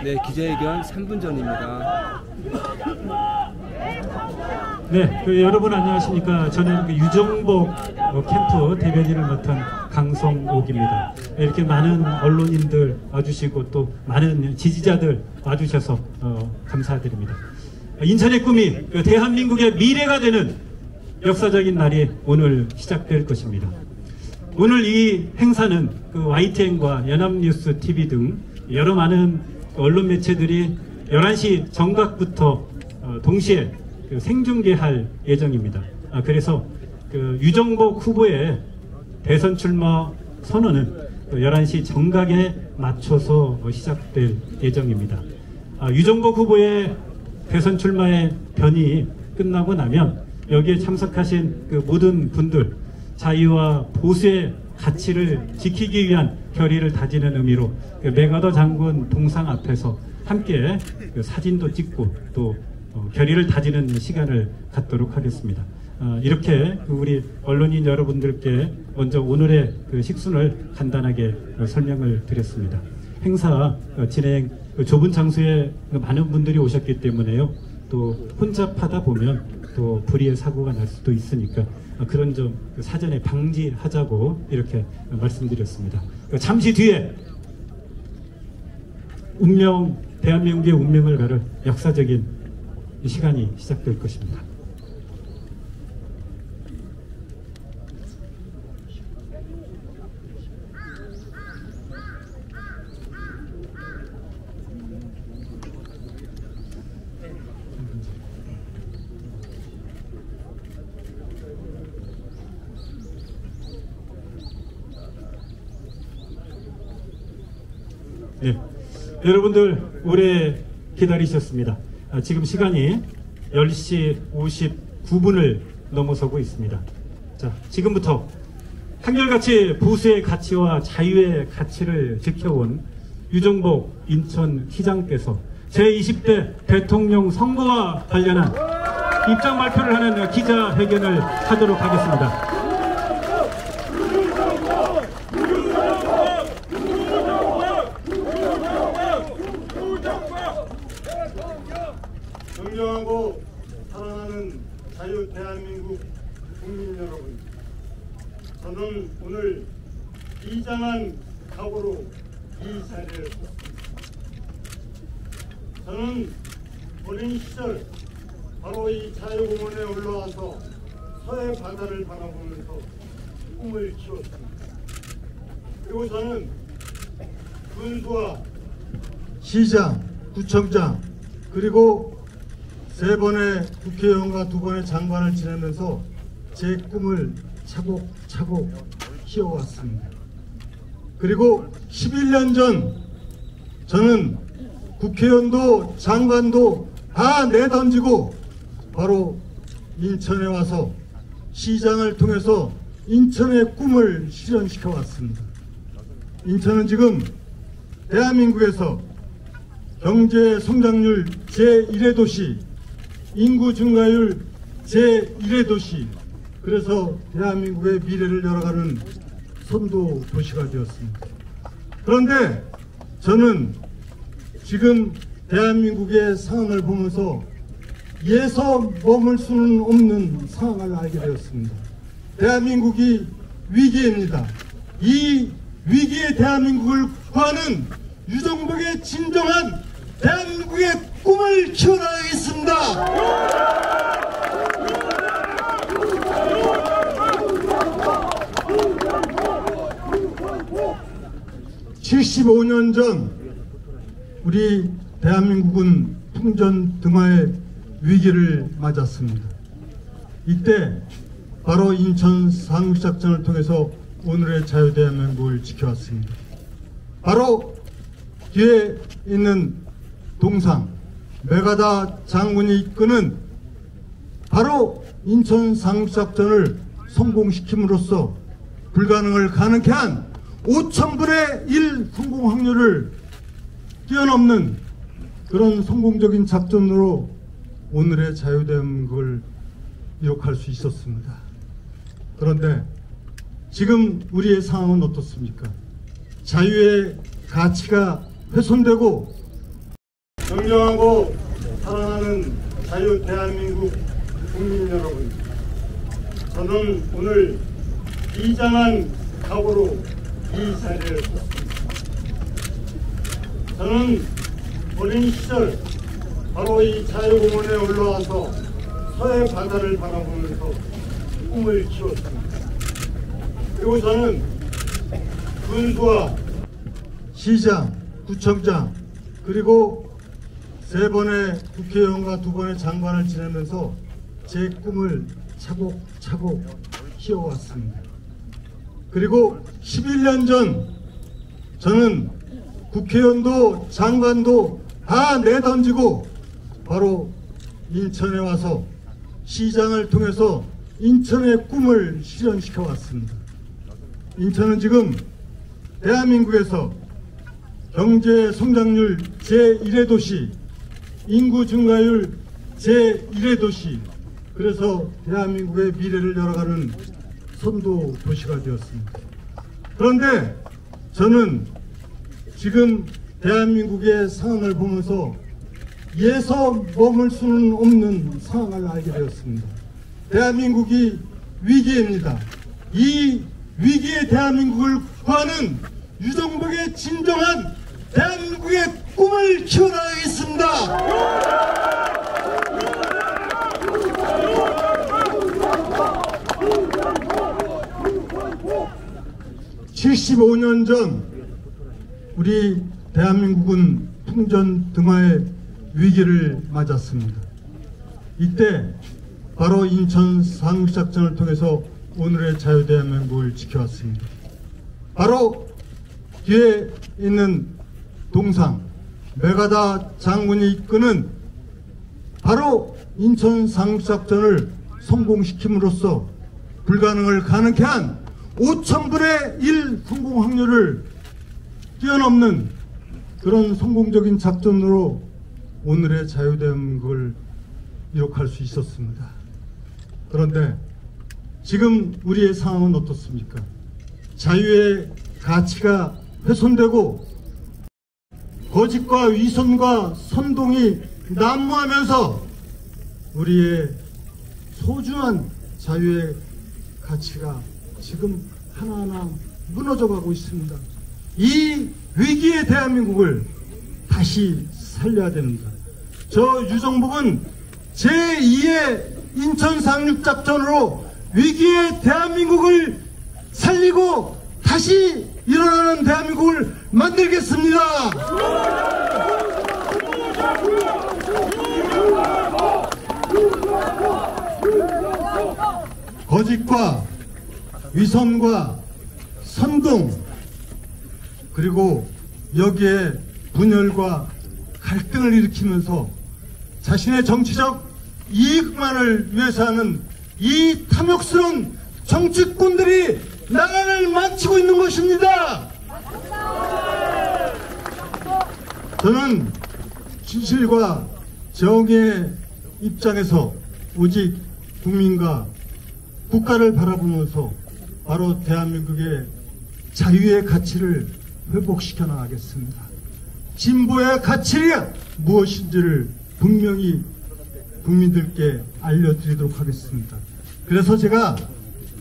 네, 기자회견 3분 전입니다. 네, 여러분 안녕하십니까. 저는 유정복 캠프 대변인을 맡은 강성옥입니다. 이렇게 많은 언론인들 와주시고 또 많은 지지자들 와주셔서 감사드립니다. 인천의 꿈이 대한민국의 미래가 되는 역사적인 날이 오늘 시작될 것입니다. 오늘 이 행사는 YTN과 연합뉴스 TV 등 여러 많은 언론 매체들이 11시 정각부터 동시에 생중계할 예정입니다. 그래서 유정복 후보의 대선 출마 선언은 11시 정각에 맞춰서 시작될 예정입니다. 유정복 후보의 대선 출마의 변이 끝나고 나면 여기에 참석하신 모든 분들 자유와 보수의 가치를 지키기 위한 결의를 다지는 의미로 맥아더 장군 동상 앞에서 함께 사진도 찍고 또 결의를 다지는 시간을 갖도록 하겠습니다. 이렇게 우리 언론인 여러분들께 먼저 오늘의 식순을 간단하게 설명을 드렸습니다. 행사 진행 좁은 장소에 많은 분들이 오셨기 때문에요. 또 혼잡하다 보면 또 불의의 사고가 날 수도 있으니까 그런 점 사전에 방지하자고 이렇게 말씀드렸습니다. 잠시 뒤에 대한민국의 운명을 가를 역사적인 시간이 시작될 것입니다. 네, 여러분들 오래 기다리셨습니다. 지금 시간이 10시 59분을 넘어서고 있습니다. 자, 지금부터 한결같이 보수의 가치와 자유의 가치를 지켜온 유정복 인천시장께서 제20대 대통령 선거와 관련한 입장 발표를 하는 기자회견을 하도록 하겠습니다. 존경하고 사랑하는 자유 대한민국 국민 여러분, 저는 오늘 비장한 각오로 이 자리에 섰습니다. 저는 어린 시절 바로 이 자유공원에 올라와서 서해 바다를 바라보면서 꿈을 키웠습니다. 그리고 저는 군수와 시장, 구청장, 그리고 3번의 국회의원과 2번의 장관을 지내면서 제 꿈을 차곡차곡 키워왔습니다. 그리고 11년 전 저는 국회의원도 장관도 다 내던지고 바로 인천에 와서 시장을 통해서 인천의 꿈을 실현시켜 왔습니다. 인천은 지금 대한민국에서 경제 성장률 제1의 도시, 인구 증가율 제1의 도시, 그래서 대한민국의 미래를 열어가는 선도 도시가 되었습니다. 그런데 저는 지금 대한민국의 상황을 보면서 예서 머물 수는 없는 상황을 알게 되었습니다. 대한민국이 위기입니다. 이 위기의 대한민국을 구하는 유정복의 진정한 대한민국의 꿈을 키워나가겠습니다. 75년 전 우리 대한민국은 풍전등화의 위기를 맞았습니다. 이때 바로 인천 상륙작전을 통해서 오늘의 자유대한민국을 지켜왔습니다. 바로 뒤에 있는 동상 메가다 장군이 이끄는 바로 인천 상륙작전을 성공시킴으로써 불가능을 가능케 한 5000분의 1 성공 확률을 뛰어넘는 그런 성공적인 작전으로 오늘의 자유대한민국을 이룩할 수 있었습니다. 그런데 지금 우리의 상황은 어떻습니까? 자유의 가치가 훼손되고 존경하고 사랑하는 자유 대한민국 국민 여러분, 저는 오늘 비장한 각오로 이 자리에 섰습니다. 저는 어린 시절 바로 이 자유공원에 올라와서 서해 바다를 바라보면서 꿈을 키웠습니다. 그리고 저는 군수와 시장, 구청장, 그리고 3번의 국회의원과 2번의 장관을 지내면서 제 꿈을 차곡차곡 키워왔습니다. 그리고 11년 전 저는 국회의원도 장관도 다 내던지고 바로 인천에 와서 시장을 통해서 인천의 꿈을 실현시켜 왔습니다. 인천은 지금 대한민국에서 경제 성장률 제1의 도시, 인구 증가율 제1의 도시, 그래서 대한민국의 미래를 열어가는 선도 도시가 되었습니다. 그런데 저는 지금 대한민국의 상황을 보면서 예서 머물 수는 없는 상황을 알게 되었습니다. 대한민국이 위기입니다. 이 위기의 대한민국을 구하는 유정복의 진정한 대한민국의 꿈을 키워나가겠습니다. 75년 전 우리 대한민국은 풍전등화의 위기를 맞았습니다. 이때 바로 인천 상륙작전을 통해서 오늘의 자유대한민국을 지켜왔습니다. 바로 뒤에 있는 동상 메가다 장군이 이끄는 바로 인천 상륙작전을 성공시킴으로써 불가능을 가능케 한 5000분의 1 성공 확률을 뛰어넘는 그런 성공적인 작전으로 오늘의 자유대한민국을 이룩할 수 있었습니다. 그런데 지금 우리의 상황은 어떻습니까? 자유의 가치가 훼손되고 거짓과 위선과 선동이 난무하면서 우리의 소중한 자유의 가치가 지금 하나하나 무너져가고 있습니다. 이 위기의 대한민국을 다시 살려야 됩니다. 저 유정복은 제2의 인천 상륙작전으로 위기의 대한민국을 살리고 다시 일어나는 대한민국을 만들겠습니다. 거짓과 위선과 선동, 그리고 여기에 분열과 갈등을 일으키면서 자신의 정치적 이익만을 위해서 하는 이 탐욕스러운 정치꾼들이 나라를 망치고 있는 것입니다. 저는 진실과 정의의 입장에서 오직 국민과 국가를 바라보면서 바로 대한민국의 자유의 가치를 회복시켜 나가겠습니다. 진보의 가치가 무엇인지를 분명히 국민들께 알려드리도록 하겠습니다. 그래서 제가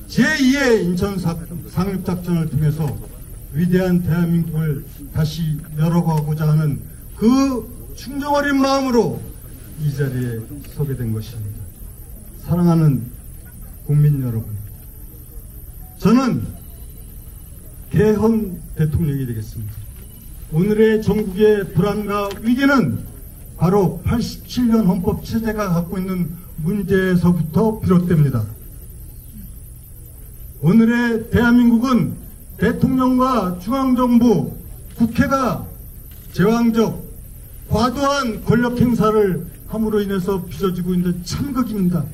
제2의 인천 상륙작전을 통해서 위대한 대한민국을 다시 열어가고자 하는 그 충정 어린 마음으로 이 자리에 서게 된 것입니다. 사랑하는 국민 여러분, 저는 개헌 대통령이 되겠습니다. 오늘의 전국의 불안과 위기는 바로 87년 헌법 체제가 갖고 있는 문제에서부터 비롯됩니다. 오늘의 대한민국은 대통령과 중앙정부, 국회가 제왕적 과도한 권력 행사를 함으로 인해서 빚어지고 있는 참극입니다.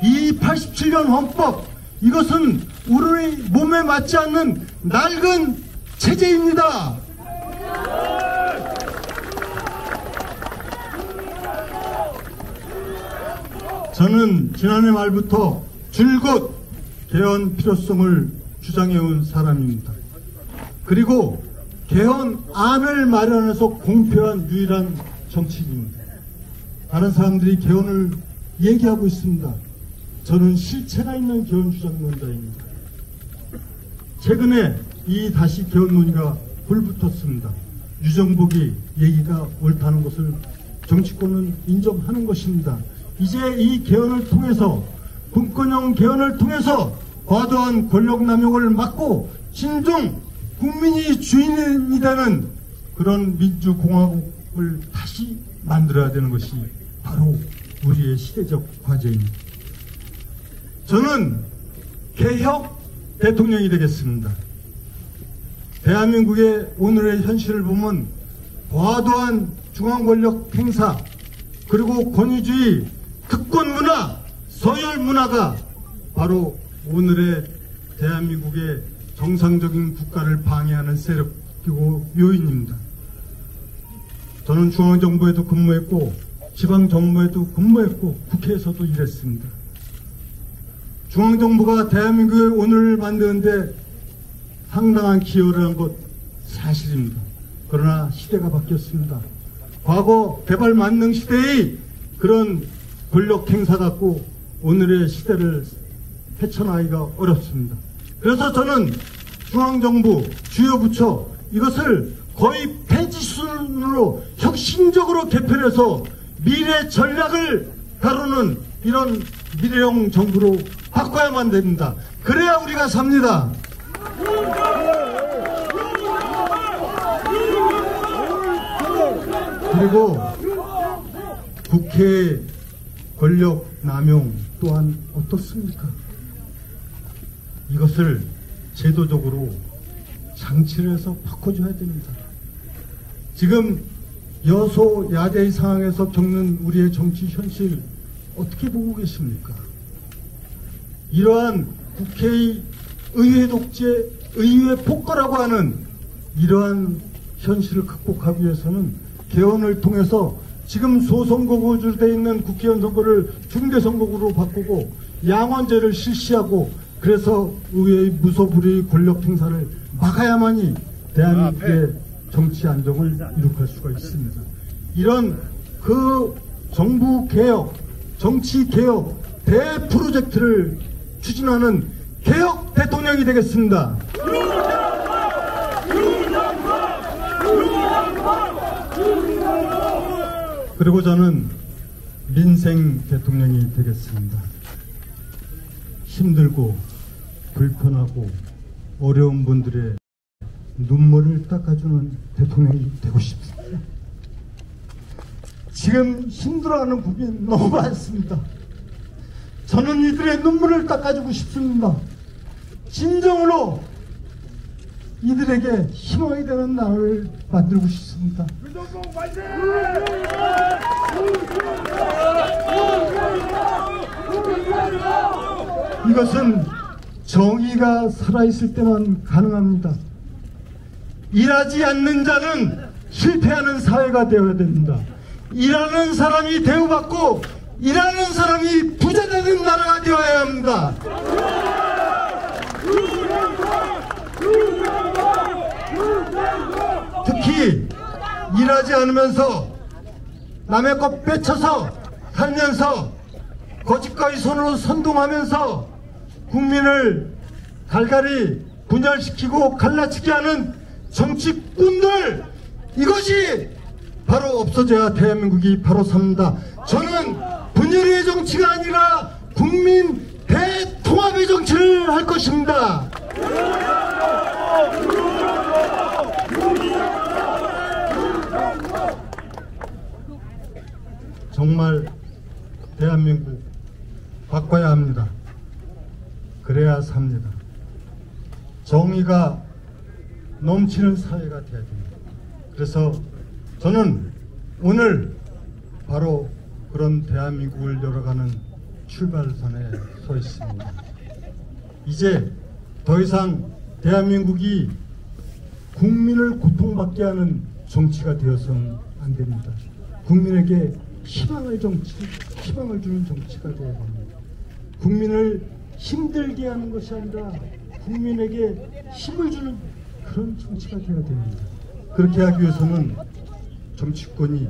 이 87년 헌법, 이것은 우리 몸에 맞지 않는 낡은 체제입니다. 저는 지난해 말부터 줄곧 개헌 필요성을 주장해온 사람입니다. 그리고 개헌안을 마련해서 공표한 유일한 정치인입니다. 다른 사람들이 개헌을 얘기하고 있습니다. 저는 실체가 있는 개헌 주장론자입니다. 최근에 이 다시 개헌 논의가 불붙었습니다. 유정복이 얘기가 옳다는 것을 정치권은 인정하는 것입니다. 이제 이 개헌을 통해서, 분권형 개헌을 통해서 과도한 권력 남용을 막고 진정 국민이 주인이 되는 그런 민주공화국을 다시 만들어야 되는 것이 바로 우리의 시대적 과제입니다. 저는 개혁 대통령이 되겠습니다. 대한민국의 오늘의 현실을 보면 과도한 중앙권력 행사, 그리고 권위주의, 특권문화, 서열문화가 바로 오늘의 대한민국의 정상적인 국가를 방해하는 세력이고 요인입니다. 저는 중앙정부에도 근무했고 지방정부에도 근무했고 국회에서도 일했습니다. 중앙정부가 대한민국의 오늘을 만드는데 상당한 기여를 한 것 사실입니다. 그러나 시대가 바뀌었습니다. 과거 개발 만능 시대의 그런 권력 행사 갖고 오늘의 시대를 헤쳐나가기가 어렵습니다. 그래서 저는 중앙정부, 주요 부처 이것을 거의 폐지 수준으로 혁신적으로 개편해서 미래 전략을 다루는 이런 미래형 정부로 바꿔야만 됩니다. 그래야 우리가 삽니다. 그리고 국회의 권력 남용 또한 어떻습니까? 이것을 제도적으로 장치를 해서 바꿔줘야 됩니다. 지금 여소야대의 상황에서 겪는 우리의 정치 현실 어떻게 보고 계십니까? 이러한 국회의 의회 독재, 의회 폭거라고 하는 이러한 현실을 극복하기 위해서는 개헌을 통해서 지금 소선거 구조되어 있는 국회의원 선거를 중대선거구로 바꾸고 양원제를 실시하고 그래서 의회의 무소불위의 권력 행사를 막아야만이 대한민국의 정치 안정을 이룩할 수가 있습니다. 이런 그 정부 개혁, 정치 개혁 대프로젝트를 추진하는 개혁 대통령이 되겠습니다. 그리고 저는 민생 대통령이 되겠습니다. 힘들고 불편하고 어려운 분들의 눈물을 닦아주는 대통령이 되고 싶습니다. 지금 힘들어하는 국민 너무 많습니다. 저는 이들의 눈물을 닦아주고 싶습니다. 진정으로 이들에게 희망이 되는 나라를 만들고 싶습니다. 이것은 정의가 살아있을 때만 가능합니다. 일하지 않는 자는 실패하는 사회가 되어야 됩니다. 일하는 사람이 대우받고 일하는 사람이 부자되는 나라가 되어야 합니다. 특히 일하지 않으면서 남의 것 뺏쳐서 살면서 거짓과의 손으로 선동하면서 국민을 갈갈이 분열시키고 갈라치게 하는 정치꾼들, 이것이 바로 없어져야 대한민국이 바로 삽니다. 저는 분열의 정치가 아니라 국민 대통합의 정치를 할 것입니다. 정말 대한민국 바꿔야 합니다. 그래야 삽니다. 정의가 넘치는 사회가 돼야 됩니다. 그래서 저는 오늘 바로 그런 대한민국을 열어가는 출발선에 서 있습니다. 이제 더 이상 대한민국이 국민을 고통받게 하는 정치가 되어서는 안 됩니다. 국민에게 희망을 주는 정치가 되어야 됩니다. 국민을 힘들게 하는 것이 아니라 국민에게 힘을 주는 그런 정치가 되어야 됩니다. 그렇게 하기 위해서는 정치권이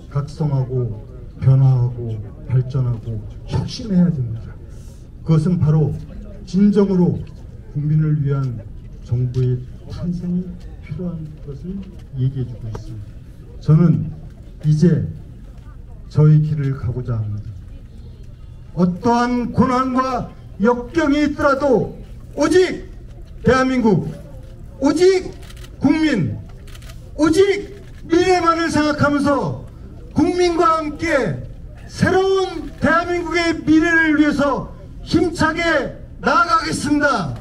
각성하고 변화하고 발전하고 혁신해야 됩니다. 그것은 바로 진정으로 국민을 위한 정부의 탄생이 필요한 것을 얘기해주고 있습니다. 저는 이제 저희 길을 가고자 합니다. 어떠한 고난과 역경이 있더라도 오직 대한민국, 오직 국민, 오직 미래만을 생각하면서 국민과 함께 새로운 대한민국의 미래를 위해서 힘차게 나아가겠습니다.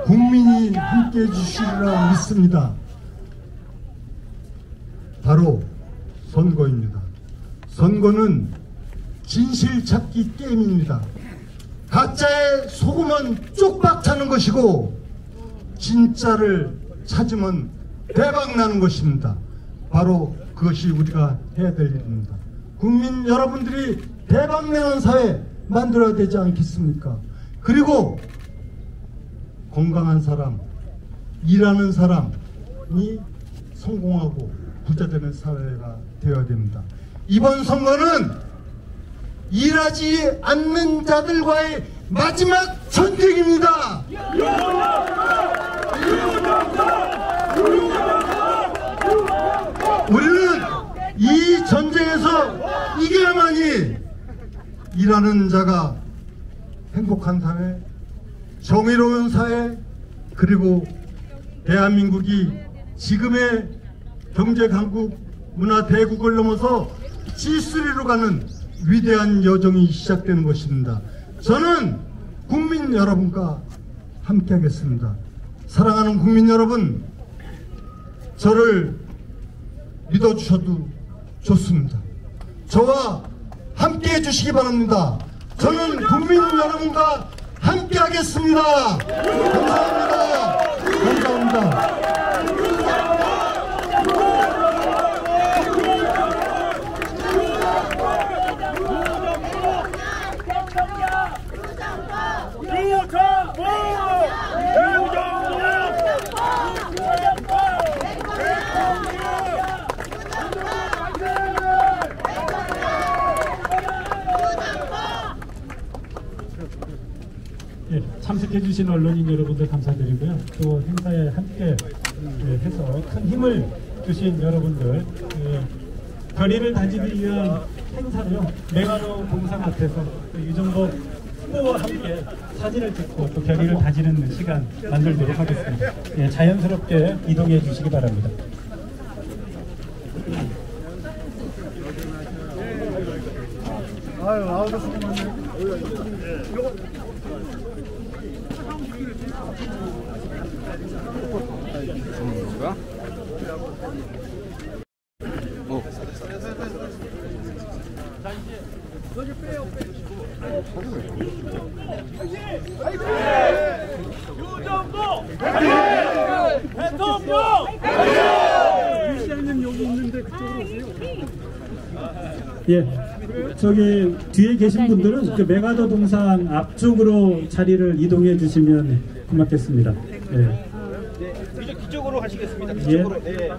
국민이 함께 해주시리라 믿습니다. 바로 선거입니다. 선거는 진실 찾기 게임입니다. 가짜에 속으면 쪽박 차는 것이고 진짜를 찾으면 대박 나는 것입니다. 바로 그것이 우리가 해야 될 일입니다. 국민 여러분들이 대박 나는 사회 만들어야 되지 않겠습니까? 그리고 건강한 사람, 일하는 사람이 성공하고 부자되는 사회가 되어야 됩니다. 이번 선거는 일하지 않는 자들과의 마지막 전쟁입니다. 우리는 이 전쟁에서 이겨야만이 일하는 자가 행복한 사회, 정의로운 사회, 그리고 대한민국이 지금의 경제 강국, 문화 대국을 넘어서 G3로 가는 위대한 여정이 시작되는 것입니다. 저는 국민 여러분과 함께 하겠습니다. 사랑하는 국민 여러분, 저를 믿어주셔도 좋습니다. 저와 함께 해주시기 바랍니다. 저는 국민 여러분과 함께 하겠습니다. 감사합니다. 감사합니다. 참석해주신 언론인 여러분들 감사드리고요. 또 행사에 함께 해서 큰 힘을 주신 여러분들, 결의를 다지기 위한 행사로요. 메가로 공상 앞에서 유정복 후보와 함께 사진을 찍고 또 결의를 다지는 시간 만들도록 하겠습니다. 자연스럽게 이동해 주시기 바랍니다. 아유, 아우셨습니다. 뭐야? 유정복 대통령! 시장님 여기 있는데 그쪽으로 오세요. 예, 저기 뒤에 계신 분들은 그 메가더 동상 앞쪽으로 자리를 이동해 주시면 고맙겠습니다. 예. 이제 뒤쪽으로 가시겠습니다. 뒤쪽으로. 예. 네.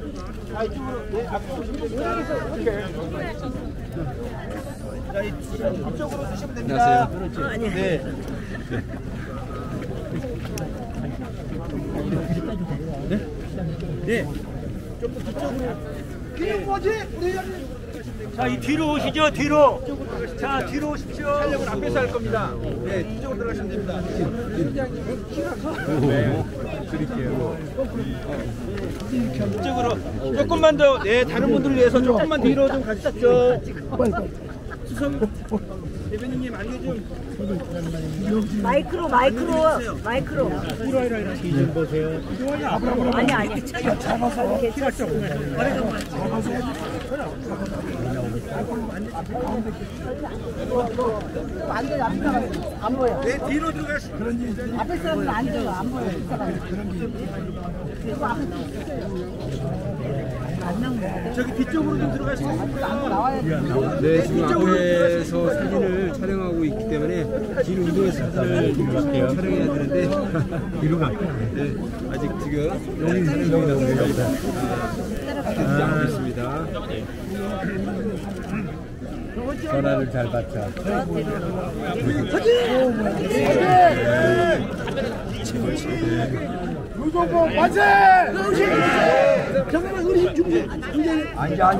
아, 이쪽으로. 네, 앞으로 이렇게. 자, 이쪽으로 쓰시면 됩니다. 안녕하세요. 네. 네. 네. 조금 뒤쪽으로. 이게 뭐지? 우리 자, 자, 이 뒤로 오시죠, 뒤로. 자, 뒤로 오십시오. 촬영은 앞에서 할 겁니다. 네, 뒤쪽으로 들어가시면 됩니다. 드릴게요. 이쪽으로 조금만 더, 네, 다른 분들을 위해서 조금만 뒤로 좀 가시죠. 수성 대변인님 알려 좀. 마이크로. 좀 보세요. 아니. 잡아서. 안 보여. 네, 뒤로 들어가시. 앞에 사람은 안 들어. 안 보여. 저기 뒤쪽으로 좀 들어가시겠습니까? 네, 지금 앞에서 사진을 촬영하고 있기 때문에 뒤로 이동해서 사진을 촬영해야 되는데 뒤로 갈게요. 네, 아직 지금 촬영 중이라서 되지 않고 있습니다. 전화를 잘 받자. 유정복 만세! 잠깐만 우리 힘 준비. 앉아.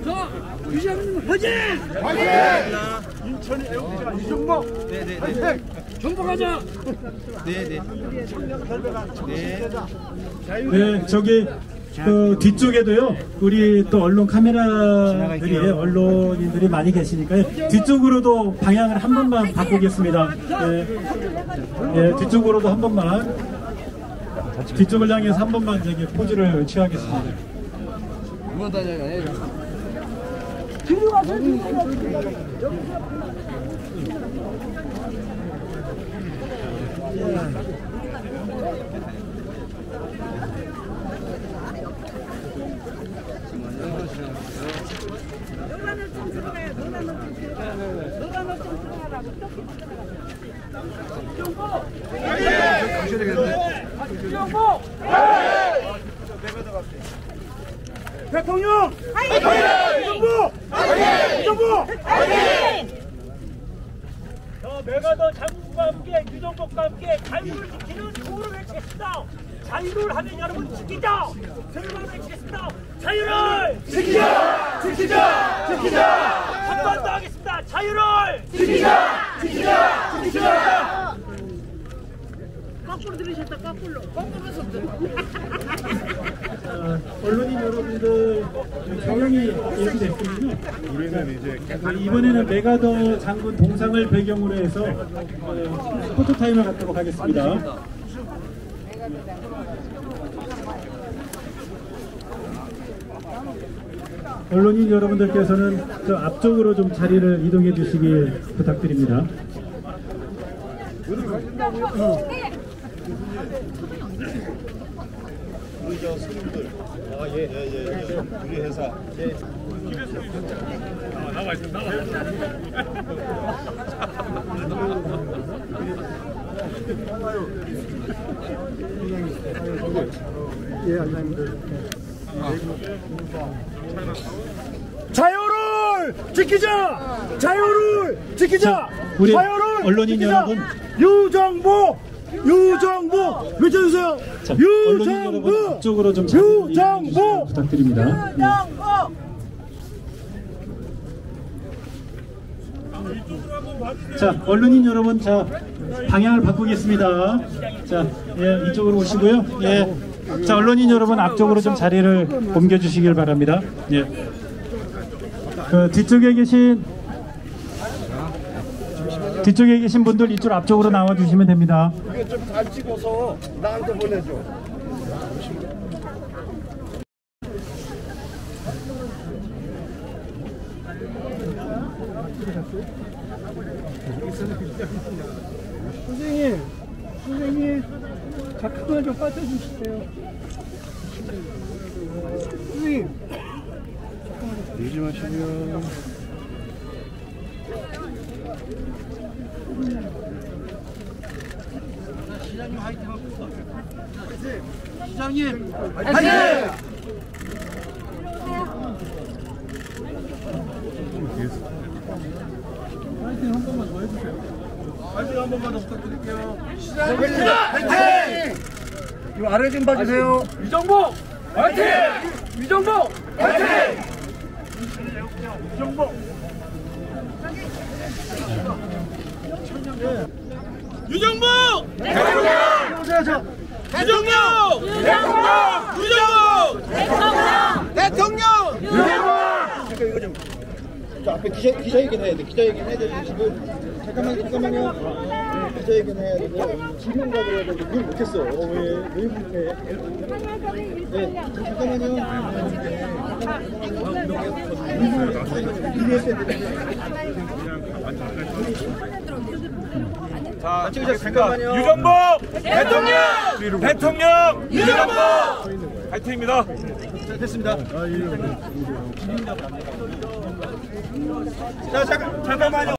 자, 유정복 화이팅! 인천 애국가 유정복. 네네네. 정복하자. 네네. 네, 저기 그 뒤쪽에도요. 우리 또 언론 카메라들이 언론인들이 많이 계시니까요. 뒤쪽으로도 방향을 한 번만 바꾸겠습니다. 네, 뒤쪽으로도 한 번만. 뒤쪽을 향해서 한 번만 저기 포즈를 취하겠습니다. 뒤로 가서. 대통령! 유정복! 메가더 장군과 함께 유정복과 함께 자유를 지키는 구호를 외치겠습니다. 자유를 하면 여러분 지키자. 세금을 외치겠습니다. 자유를 지키자. 한 번 더 하겠습니다. 자유를 지키자. 거꾸로 들으셨다. 거꾸로 언론인 여러분들 경영이 얘기됐군요. 이번에는 메가더 장군 동상을 배경으로 해서 포토타임을 갖도록 하겠습니다. 언론인 여러분들께서는 저 앞쪽으로 좀 자리를 이동해 주시길 부탁드립니다. 우리 저 손님들, 우리 회사. 나와 있습니다. 자유를 지키자. 자, 우리 자유를 언론인 지키자. 여러분. 유정복 외쳐주세요. 자, 언론인 여러분 앞쪽으로 좀 자리를 이동해 주시길 부탁드립니다. 자, 언론인 여러분, 자 방향을 바꾸겠습니다. 자, 예, 이쪽으로 오시고요. 예, 자, 언론인 여러분 앞쪽으로 좀 자리를 옮겨주시길 바랍니다. 예, 그 뒤쪽에 계신 분들 이쪽 앞쪽으로 나와 주시면 됩니다. 이게 좀 잘 찍어서 나한테 보내줘. 선생님, 잠깐만 좀 빠져주세요. 선생님, 밀지 마시고요. 시장님 화이팅 하고. 시장님 화이팅! 화이팅 한 번만 더 해주세요. 화이팅 한 번만 더 부탁드릴게요. 시장님 화이팅! 이 아래 좀 봐주세요. 유정복 화이팅! 유정복 화이팅! 유정복 대통령! 유정복 대통령! 이거 좀. 저 앞에 기자회견 해야 돼. 기자회견 해야 돼. 지금 잠깐만요. 기자회견 해야 되고 질문가 그래야 되고 그걸 못했어. 왜 못해? 네, 잠깐만요. 자, 찍으셨습니까? 유정복 대통령 유정복 파이팅입니다. 자, 됐습니다. 자, 잠깐만요.